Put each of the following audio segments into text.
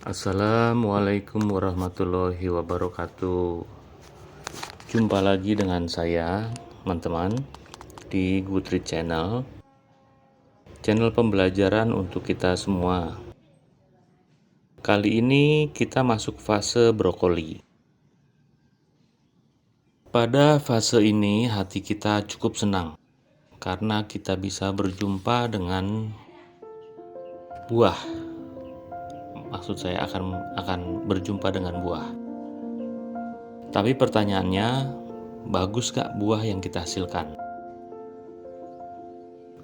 Assalamualaikum warahmatullahi wabarakatuh. Jumpa lagi dengan saya, teman-teman, di Goodreads Channel pembelajaran untuk kita semua. Kali ini kita masuk fase brokoli. Pada fase ini hati kita cukup senang karena kita bisa berjumpa dengan buah. Maksud saya akan berjumpa dengan buah. Tapi pertanyaannya, bagus gak buah yang kita hasilkan?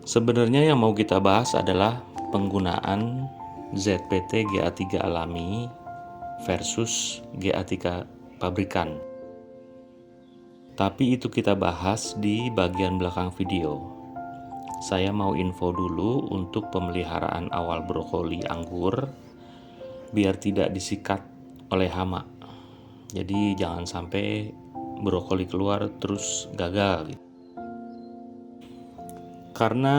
Sebenarnya yang mau kita bahas adalah penggunaan ZPT GA3 alami versus GA3 pabrikan. Tapi itu kita bahas di bagian belakang video. Saya mau info dulu untuk pemeliharaan awal brokoli anggur biar tidak disikat oleh hama. Jadi jangan sampai brokoli keluar terus gagal gitu. Karena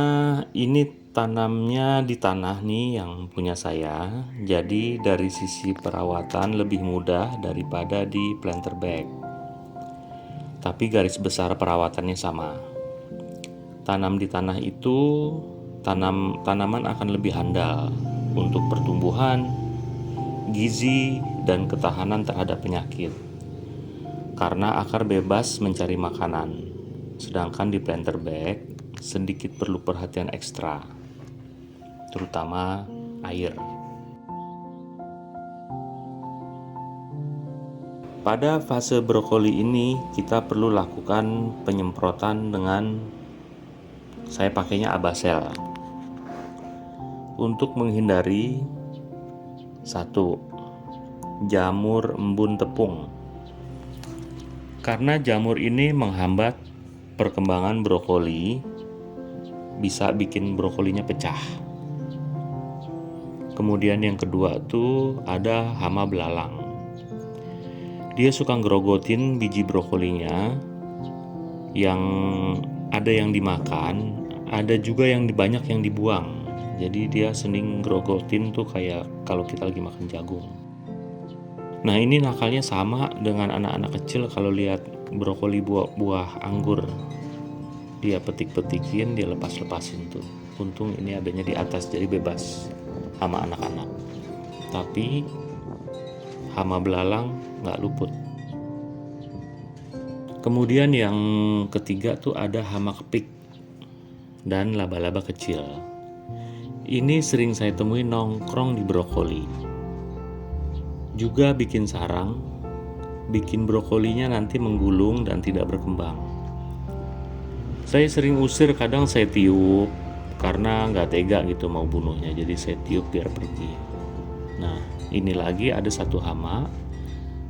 ini tanamnya di tanah nih yang punya saya, jadi dari sisi perawatan lebih mudah daripada di planter bag. Tapi garis besar perawatannya sama. Tanam di tanah itu tanaman akan lebih handal untuk pertumbuhan, gizi, dan ketahanan terhadap penyakit karena akar bebas mencari makanan. Sedangkan di planter bag sedikit perlu perhatian ekstra, terutama air. Pada fase brokoli ini kita perlu lakukan penyemprotan dengan, saya pakainya Abasel, untuk menghindari 1. Jamur embun tepung. Karena jamur ini menghambat perkembangan brokoli, bisa bikin brokolinya pecah. Kemudian yang kedua tuh ada hama belalang. Dia suka ngerogotin biji brokolinya, yang ada yang dimakan, ada juga yang banyak yang dibuang. Jadi dia sering grogotin tuh kayak kalau kita lagi makan jagung. Nah ini nakalnya sama dengan anak-anak kecil kalau lihat brokoli buah anggur. Dia petik-petikin, dia lepas-lepasin tuh. Untung ini adanya di atas jadi bebas sama anak-anak. Tapi hama belalang nggak luput. Kemudian yang ketiga tuh ada hama kepik dan laba-laba kecil. Ini sering saya temui nongkrong di brokoli. Juga bikin sarang, bikin brokolinya nanti menggulung dan tidak berkembang. Saya sering usir, kadang saya tiup karena nggak tega gitu mau bunuhnya, jadi saya tiup biar pergi. Nah, ini lagi ada satu hama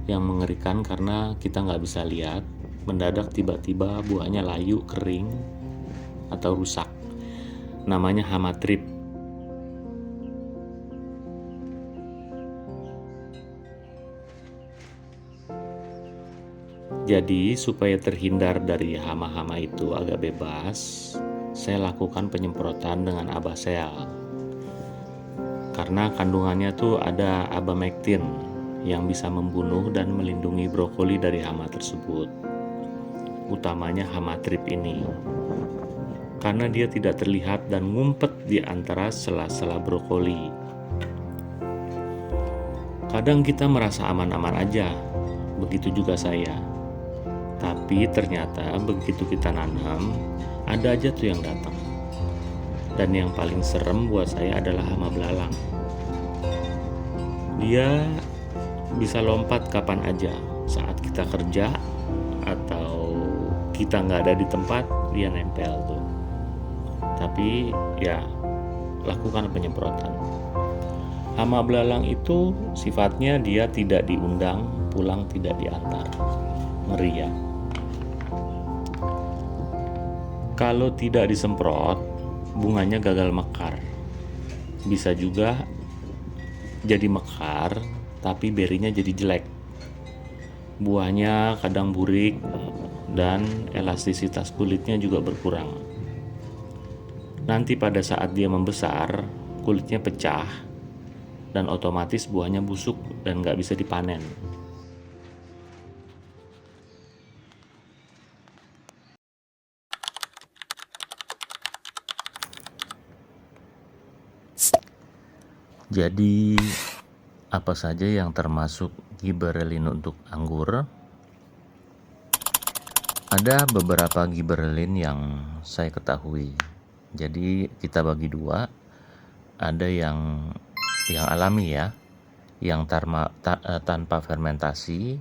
yang mengerikan karena kita nggak bisa lihat. Mendadak tiba-tiba buahnya layu, kering, atau rusak. Namanya hama trip. Jadi supaya terhindar dari hama-hama itu agak bebas, saya lakukan penyemprotan dengan Abasel. Karena kandungannya tuh ada abamectin yang bisa membunuh dan melindungi brokoli dari hama tersebut. Utamanya hama trip ini. Karena dia tidak terlihat dan ngumpet di antara sela-sela brokoli. Kadang kita merasa aman-aman aja, begitu juga saya. Tapi ternyata begitu kita nanam, ada aja tuh yang datang. Dan yang paling serem buat saya adalah hama belalang. Dia bisa lompat kapan aja, saat kita kerja atau kita nggak ada di tempat, dia nempel tuh. Tapi ya, lakukan penyemprotan. Hama belalang itu sifatnya dia tidak diundang, pulang tidak diantar. Ngeri ya. Kalau tidak disemprot, bunganya gagal mekar. Bisa juga jadi mekar, tapi berinya jadi jelek. Buahnya kadang burik dan elastisitas kulitnya juga berkurang. Nanti pada saat dia membesar, kulitnya pecah dan otomatis buahnya busuk dan nggak bisa dipanen. Jadi apa saja yang termasuk gibberellin untuk anggur? Ada beberapa gibberellin yang saya ketahui. Jadi kita bagi dua. Ada yang alami ya, yang tanpa fermentasi,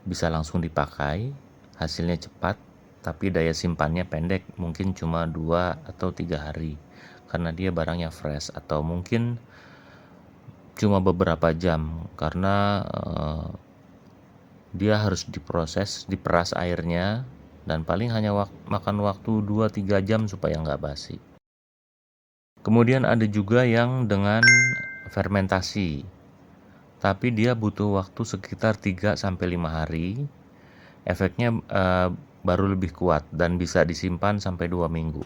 bisa langsung dipakai, hasilnya cepat, tapi daya simpannya pendek, mungkin cuma 2 atau 3 hari, karena dia barangnya fresh, atau mungkin cuma beberapa jam, karena dia harus diproses, diperas airnya, dan paling hanya makan waktu 2-3 jam supaya nggak basi. Kemudian ada juga yang dengan fermentasi, tapi dia butuh waktu sekitar 3-5 hari. Efeknya baru lebih kuat dan bisa disimpan sampai 2 minggu.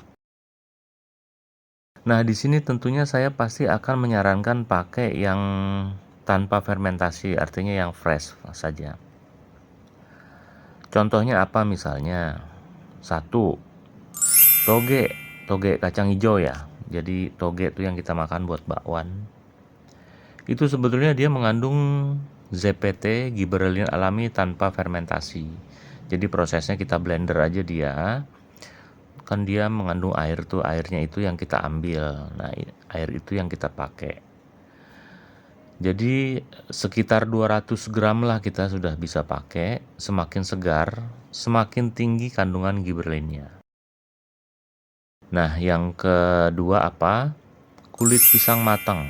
Nah, di sini tentunya saya pasti akan menyarankan pakai yang tanpa fermentasi, artinya yang fresh saja. Contohnya apa misalnya? 1. Toge kacang hijau ya. Jadi toge itu yang kita makan buat bakwan. Itu sebetulnya dia mengandung ZPT, gibberellin alami tanpa fermentasi. Jadi prosesnya kita blender aja dia. Kan dia mengandung air tuh, airnya itu yang kita ambil. Nah, air itu yang kita pakai. Jadi sekitar 200 gram lah kita sudah bisa pakai. Semakin segar, semakin tinggi kandungan gibberellinnya. Nah, yang kedua apa? Kulit pisang matang.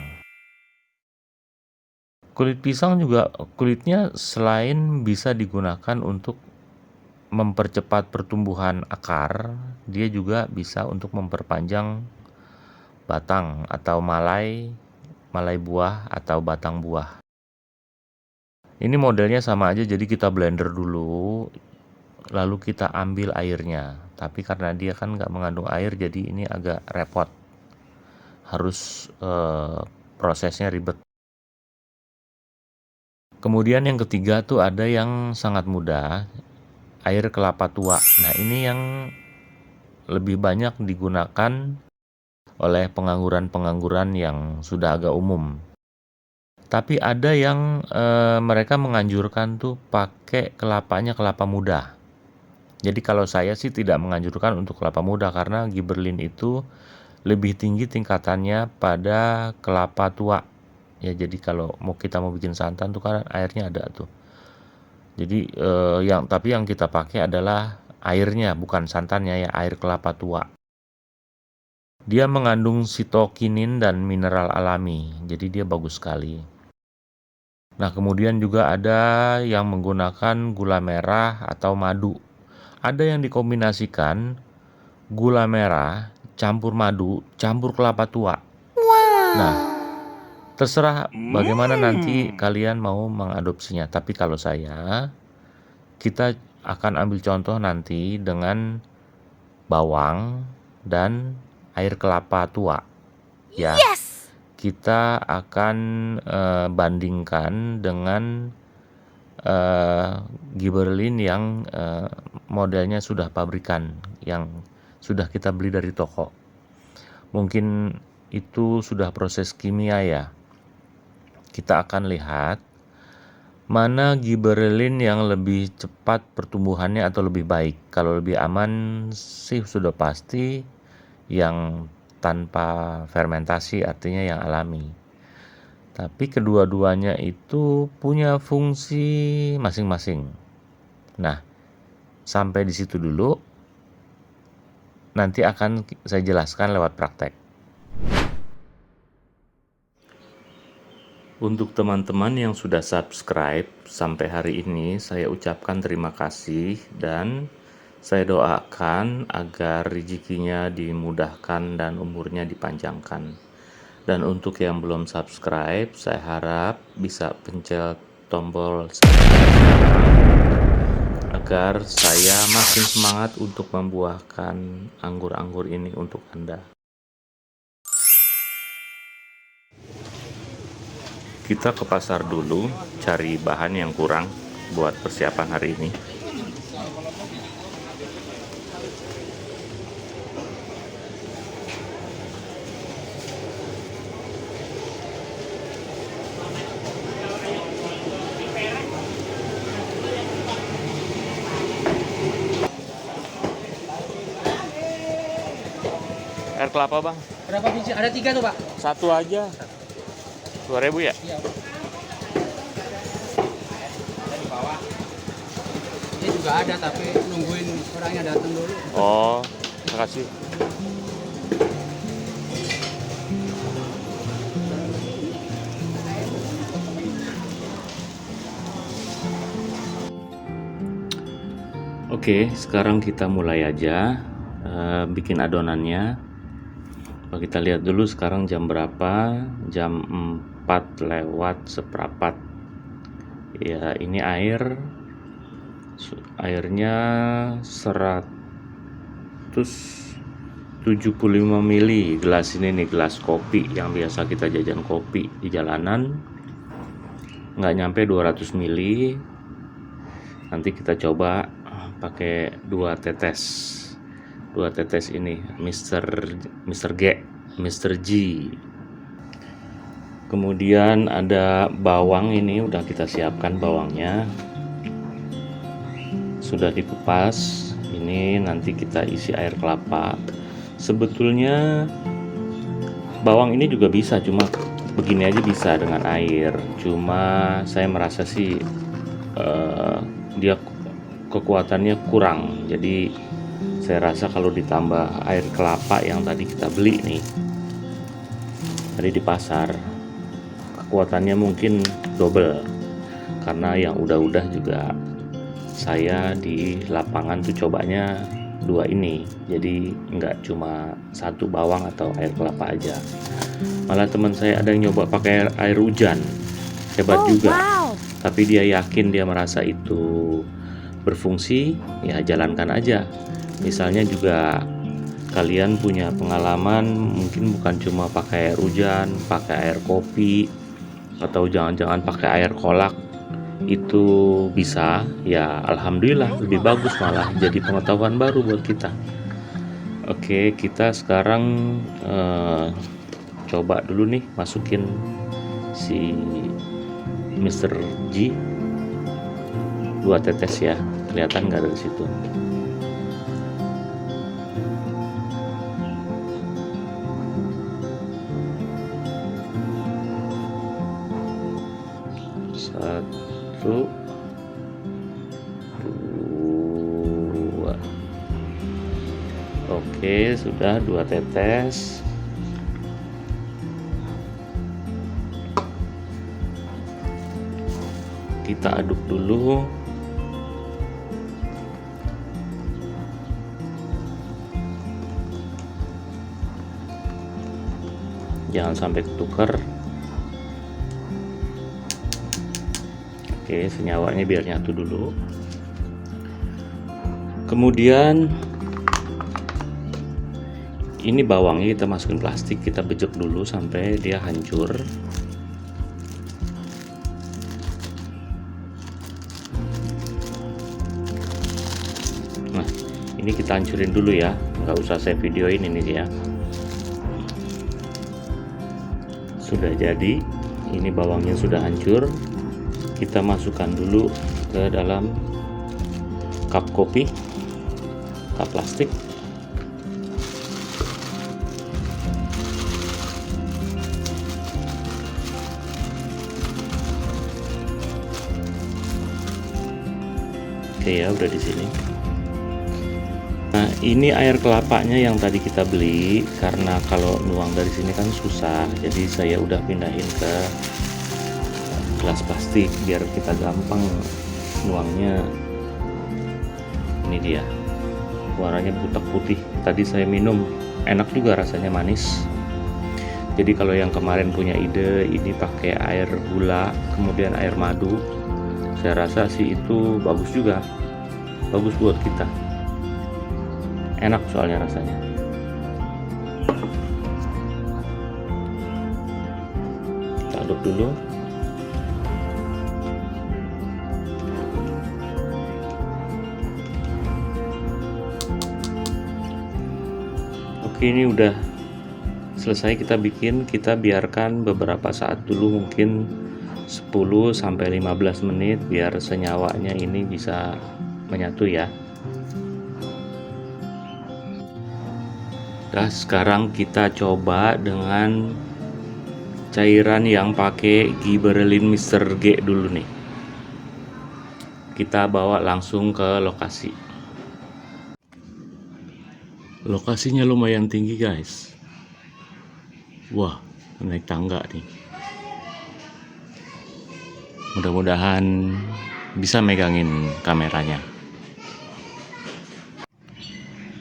Kulit pisang juga kulitnya selain bisa digunakan untuk mempercepat pertumbuhan akar, dia juga bisa untuk memperpanjang batang atau malai buah atau batang buah. Ini modelnya sama aja, jadi kita blender dulu, lalu kita ambil airnya. Tapi karena dia kan nggak mengandung air, jadi ini agak repot. Harus prosesnya ribet. Kemudian yang ketiga tuh ada yang sangat mudah, air kelapa tua. Nah, ini yang lebih banyak digunakan oleh pengangguran-pengangguran yang sudah agak umum. Tapi ada yang mereka menganjurkan tuh pakai kelapanya kelapa muda. Jadi kalau saya sih tidak menganjurkan untuk kelapa muda, karena gibberellin itu lebih tinggi tingkatannya pada kelapa tua. Ya, jadi kalau kita mau bikin santan tuh kan airnya ada tuh. Jadi tapi yang kita pakai adalah airnya, bukan santannya ya, air kelapa tua. Dia mengandung sitokinin dan mineral alami, jadi dia bagus sekali. Nah, kemudian juga ada yang menggunakan gula merah atau madu. Ada yang dikombinasikan gula merah campur madu, campur kelapa tua. Nah, terserah bagaimana nanti kalian mau mengadopsinya. Tapi kalau kita akan ambil contoh nanti dengan bawang dan air kelapa tua. Ya. Yes! Kita akan bandingkan dengan gibberellin yang modelnya sudah pabrikan, yang sudah kita beli dari toko. Mungkin itu sudah proses kimia ya. Kita akan lihat mana gibberellin yang lebih cepat pertumbuhannya atau lebih baik. Kalau lebih aman sih sudah pasti yang tanpa fermentasi, artinya yang alami. Tapi kedua-duanya itu punya fungsi masing-masing. Nah, sampai di situ dulu. Nanti akan saya jelaskan lewat praktek. Untuk teman-teman yang sudah subscribe sampai hari ini, saya ucapkan terima kasih dan saya doakan agar rezekinya dimudahkan dan umurnya dipanjangkan. Dan untuk yang belum subscribe, saya harap bisa pencet tombol subscribe agar saya makin semangat untuk membuahkan anggur-anggur ini untuk Anda. Kita ke pasar dulu cari bahan yang kurang buat persiapan hari ini. Air kelapa bang? Berapa biji? Ada 3 tuh, Pak. Satu aja. 2.000 ya? Iya. Di bawah. Ini juga ada, tapi nungguin orangnya datang dulu. Oh, makasih. Oke, sekarang kita mulai aja bikin adonannya. Kita lihat dulu sekarang jam berapa. Jam 4 lewat seperempat. Ya, ini airnya 175 mili. Gelas ini nih, gelas kopi yang biasa kita jajan kopi di jalanan. Nggak nyampe 200 mili. Nanti kita coba pakai 2 tetes. 2 tetes ini Mr. G. Kemudian ada bawang, ini udah kita siapkan bawangnya. Sudah dikupas. Ini nanti kita isi air kelapa. Sebetulnya bawang ini juga bisa, cuma begini aja bisa dengan air. Cuma saya merasa sih dia kekuatannya kurang. Jadi saya rasa kalau ditambah air kelapa yang tadi kita beli nih tadi di pasar, kekuatannya mungkin double. Karena yang udah juga saya di lapangan tuh cobanya 2 ini, jadi nggak cuma 1 bawang atau air kelapa aja. Malah teman saya ada yang nyoba pakai air hujan, hebat juga. Wow. Tapi dia yakin, dia merasa itu berfungsi, ya jalankan aja. Misalnya juga kalian punya pengalaman, mungkin bukan cuma pakai air hujan, pakai air kopi, atau jangan-jangan pakai air kolak, itu bisa, ya alhamdulillah, lebih bagus, malah jadi pengetahuan baru buat kita. Oke, kita sekarang coba dulu nih masukin si Mr. G 2 tetes ya, kelihatan nggak dari situ? Satu, 2. Oke, sudah 2 tetes. Kita aduk dulu. Jangan sampai ketukar. Oke, senyawanya biar nyatu dulu. Kemudian ini bawangnya kita masukin plastik, kita bejek dulu sampai dia hancur. Nah, ini kita hancurin dulu ya, nggak usah saya videoin ini ya. Sudah jadi, ini bawangnya sudah hancur. Kita masukkan dulu ke dalam cup kopi, cup plastik. Oke ya, udah di sini. Nah, ini air kelapanya yang tadi kita beli, karena kalau nuang dari sini kan susah, jadi saya udah pindahin ke gelas plastik biar kita gampang nuangnya. Ini dia, warnanya butek putih. Tadi saya minum, enak juga, rasanya manis. Jadi kalau yang kemarin punya ide ini pakai air gula kemudian air madu, saya rasa sih itu bagus juga, bagus buat kita, enak soalnya rasanya. Kita aduk dulu. Oke, ini udah selesai kita bikin. Kita biarkan beberapa saat dulu, mungkin 10-15 menit biar senyawanya ini bisa menyatu ya. Nah, sekarang kita coba dengan cairan yang pakai Gibberellin Mr. G dulu nih. Kita bawa langsung ke lokasi. Lokasinya lumayan tinggi guys. Wah, naik tangga nih. Mudah-mudahan bisa megangin kameranya.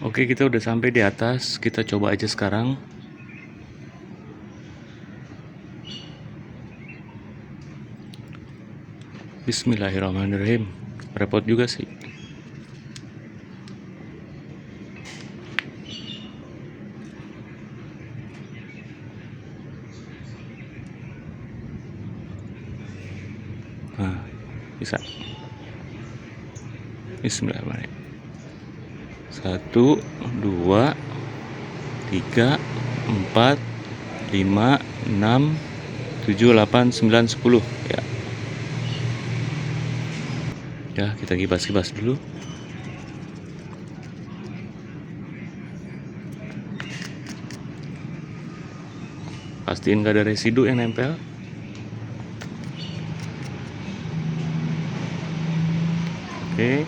Oke, kita udah sampai di atas. Kita coba aja sekarang. Bismillahirrahmanirrahim. Repot juga sih. Nah, bisa. Bismillahirrahmanirrahim. 1, 2, 3, 4, 5, 6, 7, 8, 9, 10 ya. Ya, kita kibas-kibas dulu. Pastiin gak ada residu yang nempel. Oke.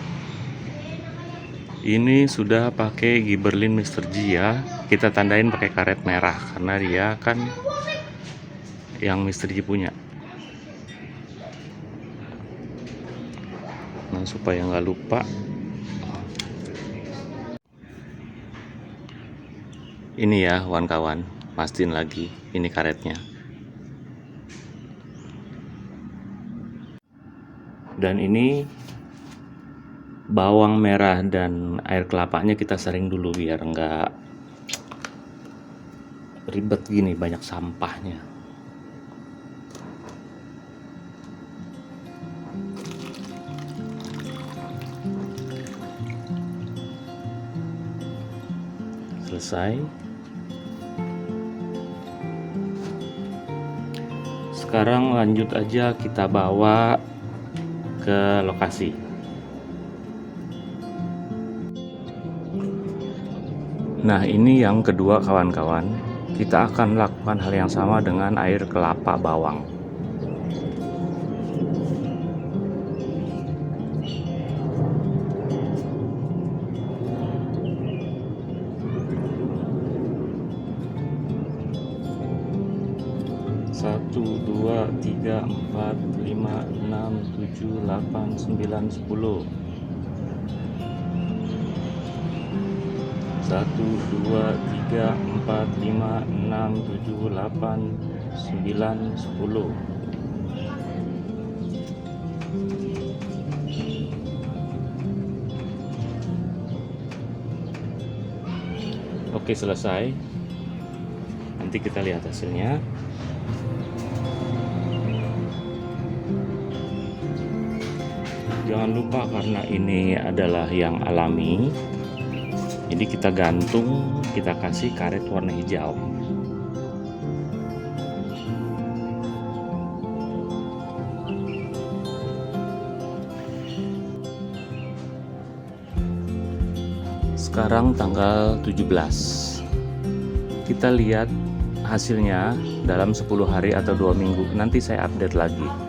Ini sudah pakai Gibberellin Mr. G ya. Kita tandain pakai karet merah karena dia kan yang Mr. G punya. Nah, supaya nggak lupa. Ini ya kawan-kawan, pastiin lagi ini karetnya. Dan ini bawang merah dan air kelapanya kita saring dulu biar nggak ribet gini banyak sampahnya. Selesai. Sekarang lanjut aja kita bawa ke lokasi. Nah, ini yang kedua kawan-kawan. Kita akan melakukan hal yang sama dengan air kelapa bawang. Satu, 2, 3, 4, 5, 6, 7, 8, 9, 10. 1, 2, 3, 4, 5, 6, 7, 8, 9, 10. Oke, selesai. Nanti kita lihat hasilnya. Jangan lupa karena ini adalah yang alami. Jadi kita gantung, kita kasih karet warna hijau. Sekarang tanggal 17. Kita lihat hasilnya dalam 10 hari atau 2 minggu. Nanti saya update lagi.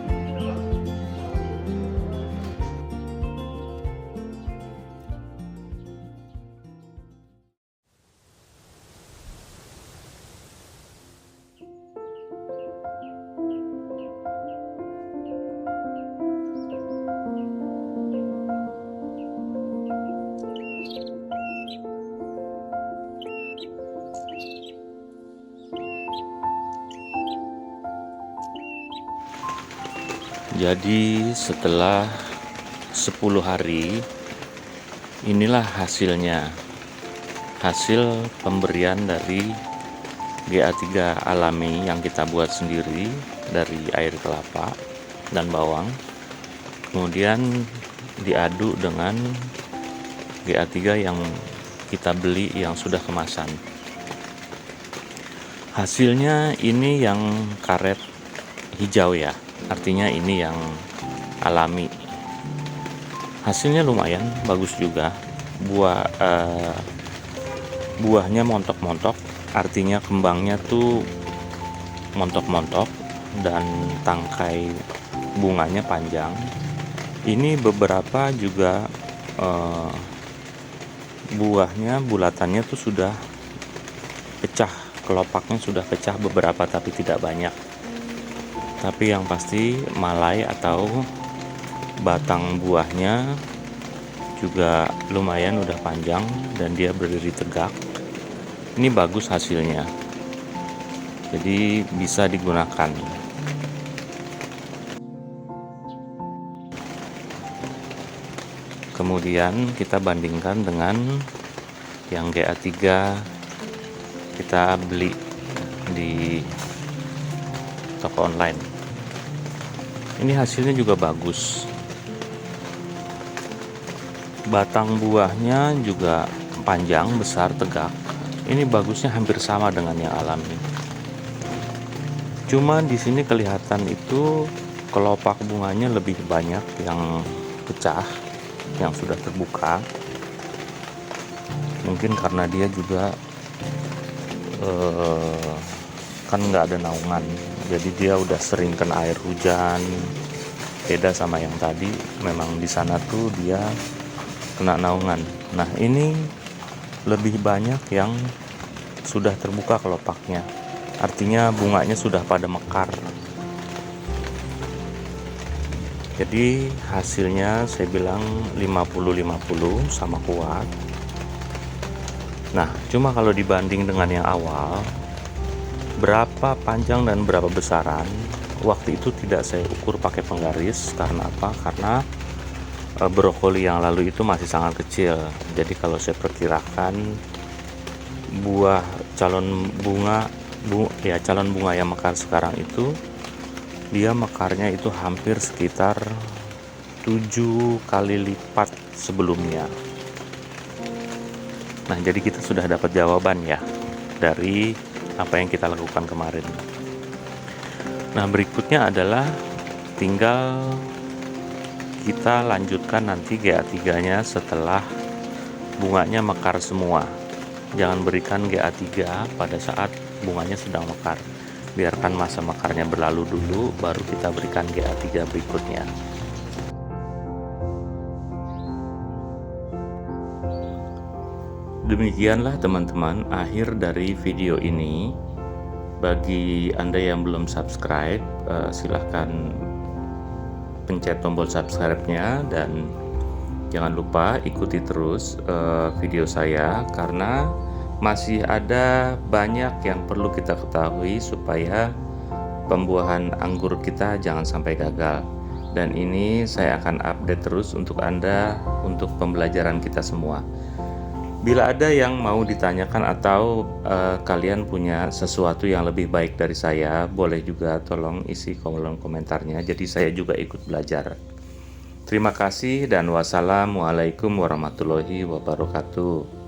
Jadi setelah 10 hari inilah hasilnya. Hasil pemberian dari GA3 alami yang kita buat sendiri dari air kelapa dan bawang. Kemudian diaduk dengan GA3 yang kita beli yang sudah kemasan. Hasilnya ini yang karet hijau ya, artinya ini yang alami. Hasilnya lumayan bagus juga. Buahnya montok-montok, artinya kembangnya tuh montok-montok dan tangkai bunganya panjang. Ini beberapa juga buahnya bulatannya tuh sudah pecah, kelopaknya sudah pecah beberapa tapi tidak banyak. Tapi yang pasti malai atau batang buahnya juga lumayan udah panjang dan dia berdiri tegak. Ini bagus hasilnya, jadi bisa digunakan. Kemudian kita bandingkan dengan yang GA3 kita beli di toko online. Ini hasilnya juga bagus. Batang buahnya juga panjang, besar, tegak. Ini bagusnya hampir sama dengan yang alami. Cuma di sini kelihatan itu kelopak bunganya lebih banyak yang pecah, yang sudah terbuka. Mungkin karena dia juga kan nggak ada naungan, jadi dia udah sering kena air hujan. Beda sama yang tadi, memang di sana tuh dia kena naungan. Nah, ini lebih banyak yang sudah terbuka kelopaknya, artinya bunganya sudah pada mekar. Jadi hasilnya saya bilang 50-50 sama kuat. Nah, cuma kalau dibanding dengan yang awal, berapa panjang dan berapa besaran, waktu itu tidak saya ukur pakai penggaris. Karena apa? Karena brokoli yang lalu itu masih sangat kecil. Jadi kalau saya perkirakan buah calon bunga yang mekar sekarang itu, dia mekarnya itu hampir sekitar 7 kali lipat sebelumnya. Nah, jadi kita sudah dapat jawaban ya dari apa yang kita lakukan kemarin. Nah, berikutnya adalah tinggal kita lanjutkan nanti GA3-nya setelah bunganya mekar semua. Jangan berikan GA3 pada saat bunganya sedang mekar. Biarkan masa mekarnya berlalu dulu, baru kita berikan GA3 berikutnya. Demikianlah teman-teman akhir dari video ini. Bagi Anda yang belum subscribe, silahkan pencet tombol subscribe-nya dan jangan lupa ikuti terus video saya, karena masih ada banyak yang perlu kita ketahui supaya pembuahan anggur kita jangan sampai gagal. Dan ini saya akan update terus untuk Anda, untuk pembelajaran kita semua. Bila ada yang mau ditanyakan atau kalian punya sesuatu yang lebih baik dari saya, boleh juga tolong isi kolom komentarnya, jadi saya juga ikut belajar. Terima kasih dan wassalamualaikum warahmatullahi wabarakatuh.